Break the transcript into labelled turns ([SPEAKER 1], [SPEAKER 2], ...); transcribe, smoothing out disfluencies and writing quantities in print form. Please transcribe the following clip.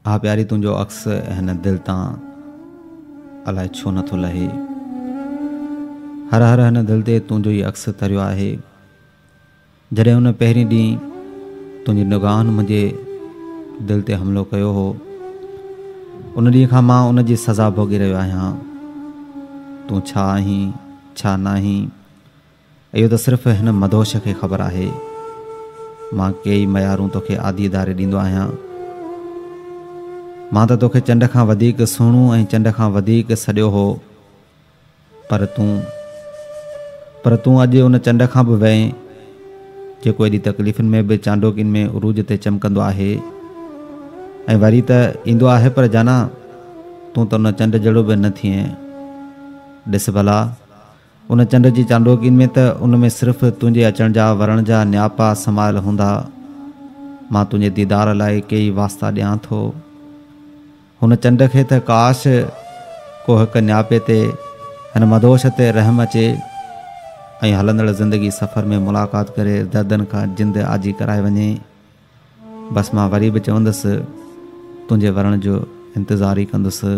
[SPEAKER 1] हा प्यारी तुंहिंजो अक्स हिन दिलि तां अलाए छो नथो लहे। हर हर हिन दिलि ते तुंहिंजो ई अक्स तरियो आहे। जॾहिं हुन पहिरीं ॾींहुं तुंहिंजी निगाहनि मुंहिंजे दिलि ते हमिलो कयो हो, उन ॾींहं खां मां उन जी सज़ा भोॻे रहियो आहियां। तूं छा आहीं छा न आहीं इहो त सिर्फ़ु हिन मदोश खे ख़बर आहे। मां कई मयारूं तोखे आदी दारे ॾींदो आहियां। मां त तोखे चंड खां वधीक सुहिणो ऐं चंड खां वधीक सॼो हो, पर तूं अॼु उन चंड खां बि वएं जेको एॾी तकलीफ़ुनि में बि चांडोकिन में उरूज ते चमकंदो आहे। ऐं वरी त ईंदो आहे, पर जाना तूं त उन चंड जहिड़ो बि न थिए। ॾिस भला उन चंड जी चांडोकिन में त उन में सिर्फ़ु तुंहिंजे अचण जा वरण जा न्यापा समायल हूंदा। मां तुंहिंजे दीदार लाइ कई वास्ता ॾियां थो। हुन चंड खे त काश को हिकु न्यापे ते हिन मदोश ते रहम अचे ऐं हलंदड़ ज़िंदगी सफ़र में मुलाक़ात करे दर्दनि खां जिंद आजी कराए वञे। बसि मां वरी बि चवंदुसि तुंहिंजे वरण जो इंतज़ारु ई कंदुसि।